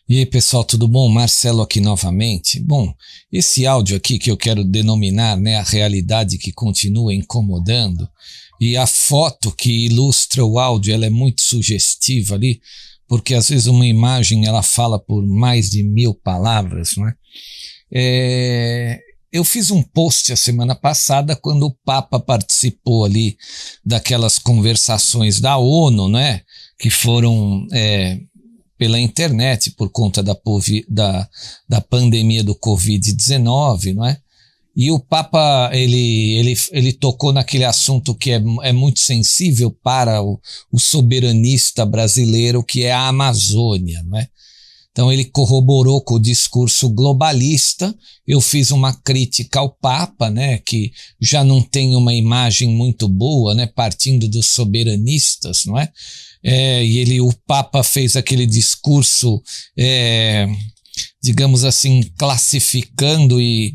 E aí, pessoal, tudo bom? Marcelo aqui novamente. Bom, esse áudio aqui que eu quero denominar, né, a realidade que continua incomodando, e a foto que ilustra o áudio, ela é muito sugestiva ali, porque às vezes uma imagem ela fala por mais de 1000 palavras, não é? Eu fiz um post a semana passada quando o Papa participou ali daquelas conversações da ONU, né, que foram pela internet por conta da pandemia do Covid-19, não é? E o Papa, ele tocou naquele assunto que é muito sensível para o soberanista brasileiro, que é a Amazônia, não é? Então ele corroborou com o discurso globalista. Eu fiz uma crítica ao Papa, né, que já não tem uma imagem muito boa, né, partindo dos soberanistas, não é? O Papa fez aquele discurso, digamos assim, classificando e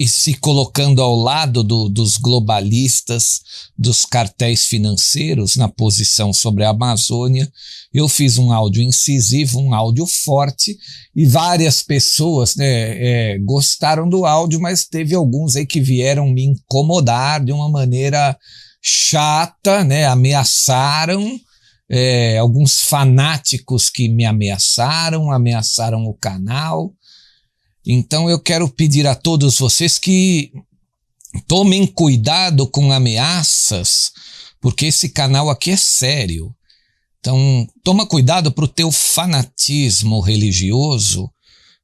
se colocando ao lado dos globalistas, dos cartéis financeiros na posição sobre a Amazônia. Eu fiz um áudio incisivo, um áudio forte, e várias pessoas, né, gostaram do áudio, mas teve alguns aí que vieram me incomodar de uma maneira chata, né, ameaçaram. Alguns fanáticos que me ameaçaram o canal. Então eu quero pedir a todos vocês que tomem cuidado com ameaças, porque esse canal aqui é sério. Então toma cuidado para o teu fanatismo religioso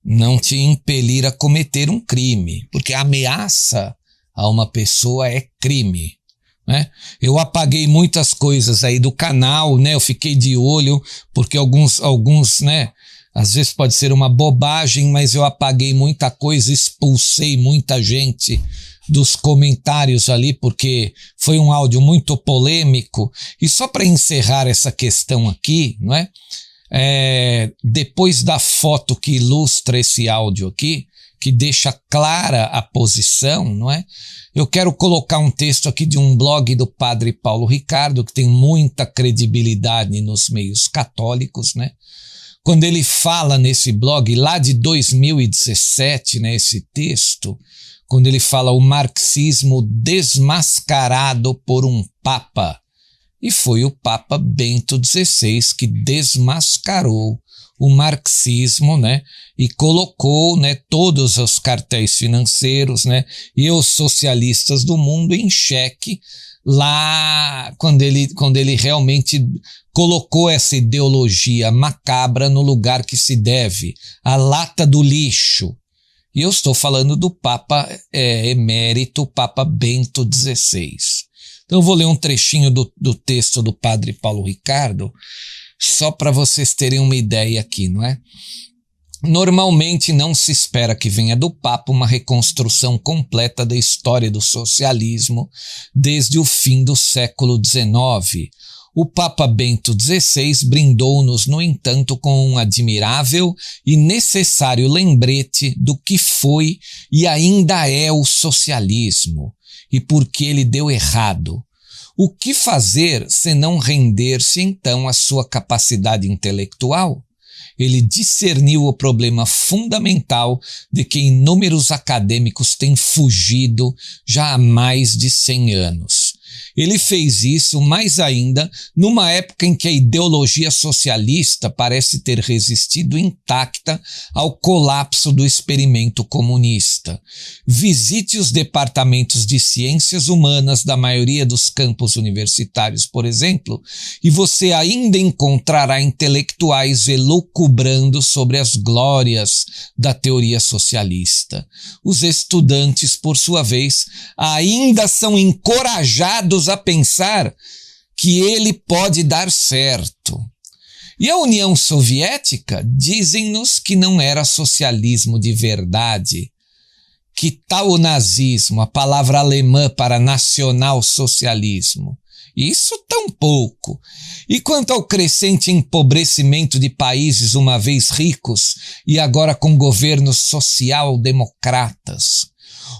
não te impelir a cometer um crime, porque a ameaça a uma pessoa é crime. Né? Eu apaguei muitas coisas aí do canal, né? Eu fiquei de olho, porque alguns, né? Às vezes pode ser uma bobagem, mas eu apaguei muita coisa, expulsei muita gente dos comentários ali, porque foi um áudio muito polêmico. E só para encerrar essa questão aqui, não é? Depois da foto que ilustra esse áudio aqui, que deixa clara a posição, não é? Eu quero colocar um texto aqui de um blog do padre Paulo Ricardo, que tem muita credibilidade nos meios católicos, né? Quando ele fala nesse blog, lá de 2017, né, esse texto, quando ele fala o marxismo desmascarado por um papa, e foi o Papa Bento XVI que desmascarou o marxismo, né, e colocou, né, todos os cartéis financeiros, né, e os socialistas do mundo em xeque lá quando ele realmente colocou essa ideologia macabra no lugar que se deve, a lata do lixo. E eu estou falando do Papa emérito, Papa Bento XVI. Então eu vou ler um trechinho do texto do padre Paulo Ricardo, só para vocês terem uma ideia aqui, não é? Normalmente não se espera que venha do Papa uma reconstrução completa da história do socialismo desde o fim do século XIX. O Papa Bento XVI brindou-nos, no entanto, com um admirável e necessário lembrete do que foi e ainda é o socialismo, e por que ele deu errado. O que fazer senão render-se então à sua capacidade intelectual? Ele discerniu o problema fundamental de que inúmeros acadêmicos têm fugido já há mais de 100 anos. Ele fez isso mais ainda numa época em que a ideologia socialista parece ter resistido intacta ao colapso do experimento comunista. Visite os departamentos de ciências humanas da maioria dos campos universitários, por exemplo, e você ainda encontrará intelectuais elucubrando sobre as glórias da teoria socialista. Os estudantes, por sua vez, ainda são encorajados a pensar que ele pode dar certo. E a União Soviética dizem-nos que não era socialismo de verdade, que tal o nazismo, a palavra alemã para nacional-socialismo. Isso tampouco. E quanto ao crescente empobrecimento de países uma vez ricos e agora com governos social-democratas,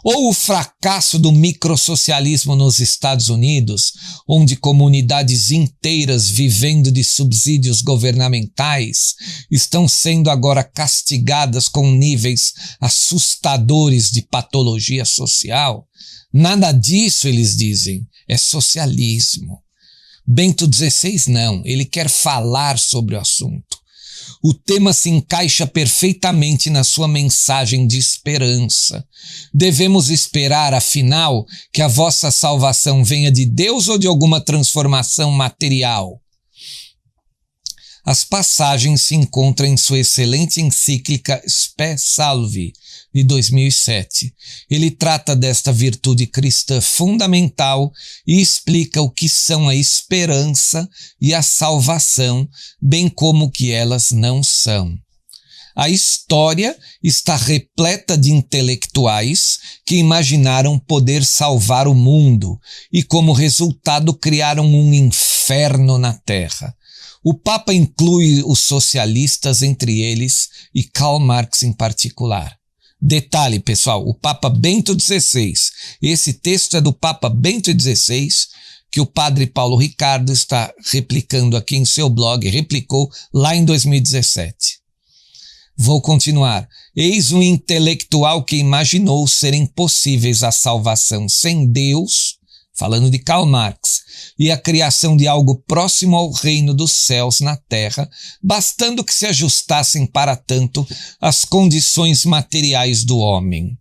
Ou o fracasso do microsocialismo nos Estados Unidos, onde comunidades inteiras vivendo de subsídios governamentais estão sendo agora castigadas com níveis assustadores de patologia social? Nada disso, eles dizem, é socialismo. Bento XVI não, ele quer falar sobre o assunto. O tema se encaixa perfeitamente na sua mensagem de esperança. Devemos esperar, afinal, que a vossa salvação venha de Deus ou de alguma transformação material? As passagens se encontram em sua excelente encíclica Spe Salvi, de 2007. Ele trata desta virtude cristã fundamental e explica o que são a esperança e a salvação, bem como o que elas não são. A história está repleta de intelectuais que imaginaram poder salvar o mundo e, como resultado, criaram um inferno na Terra. O Papa inclui os socialistas entre eles e Karl Marx em particular. Detalhe, pessoal, o Papa Bento XVI, esse texto é do Papa Bento XVI, que o padre Paulo Ricardo está replicando aqui em seu blog, replicou lá em 2017. Vou continuar. Eis um intelectual que imaginou serem possíveis a salvação sem Deus, falando de Karl Marx, e a criação de algo próximo ao reino dos céus na terra, bastando que se ajustassem para tanto às condições materiais do homem.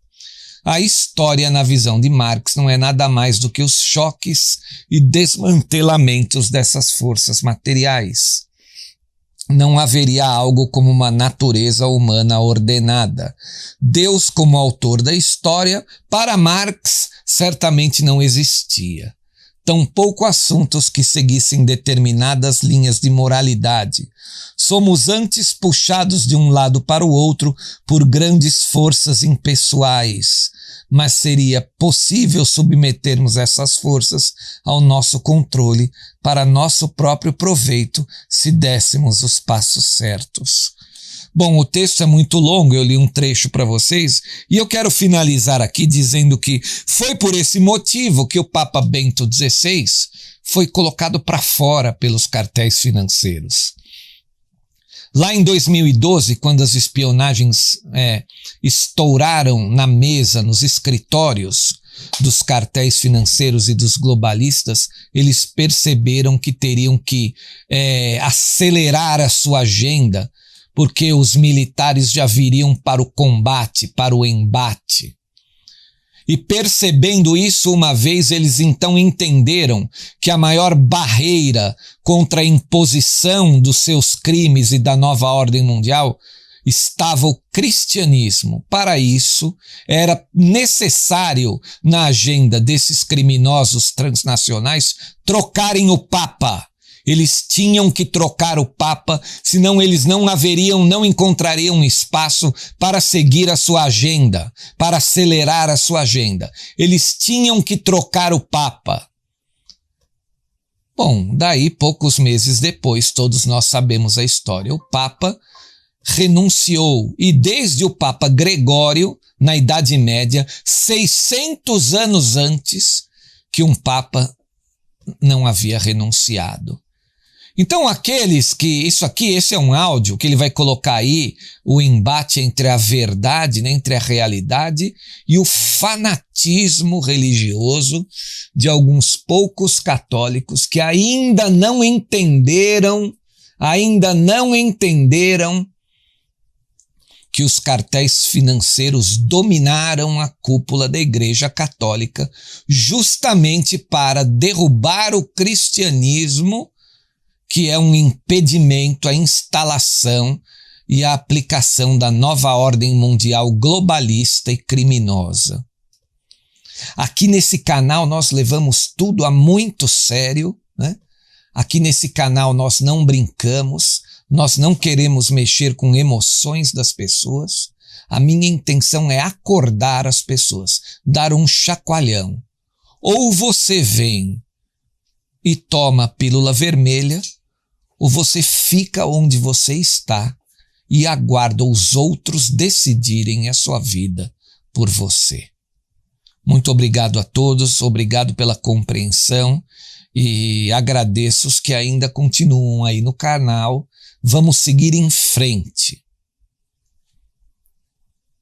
A história, na visão de Marx, não é nada mais do que os choques e desmantelamentos dessas forças materiais. Não haveria algo como uma natureza humana ordenada. Deus, como autor da história, para Marx, certamente não existia. Tampouco assuntos que seguissem determinadas linhas de moralidade. Somos antes puxados de um lado para o outro por grandes forças impessoais, mas seria possível submetermos essas forças ao nosso controle para nosso próprio proveito se dessemos os passos certos. Bom, o texto é muito longo, eu li um trecho para vocês e eu quero finalizar aqui dizendo que foi por esse motivo que o Papa Bento XVI foi colocado para fora pelos cartéis financeiros. Lá em 2012, quando as espionagens estouraram na mesa, nos escritórios dos cartéis financeiros e dos globalistas, eles perceberam que teriam que acelerar a sua agenda, porque os militares já viriam para o combate, para o embate. E percebendo isso uma vez, eles então entenderam que a maior barreira contra a imposição dos seus crimes e da nova ordem mundial estava o cristianismo. Para isso, era necessário, na agenda desses criminosos transnacionais, trocarem o Papa. Eles tinham que trocar o Papa, senão eles não encontrariam espaço para seguir a sua agenda, para acelerar a sua agenda. Eles tinham que trocar o Papa. Bom, daí poucos meses depois, todos nós sabemos a história. O Papa renunciou e desde o Papa Gregório, na Idade Média, 600 anos antes, que um Papa não havia renunciado. Então esse é um áudio que ele vai colocar aí, o embate entre a verdade, né, entre a realidade e o fanatismo religioso de alguns poucos católicos que ainda não entenderam que os cartéis financeiros dominaram a cúpula da Igreja Católica justamente para derrubar o cristianismo, que é um impedimento à instalação e à aplicação da nova ordem mundial globalista e criminosa. Aqui nesse canal nós levamos tudo a muito sério, né? Aqui nesse canal nós não brincamos, nós não queremos mexer com emoções das pessoas. A minha intenção é acordar as pessoas, dar um chacoalhão. Ou você vem e toma a pílula vermelha, ou você fica onde você está e aguarda os outros decidirem a sua vida por você. Muito obrigado a todos, obrigado pela compreensão e agradeço os que ainda continuam aí no canal. Vamos seguir em frente.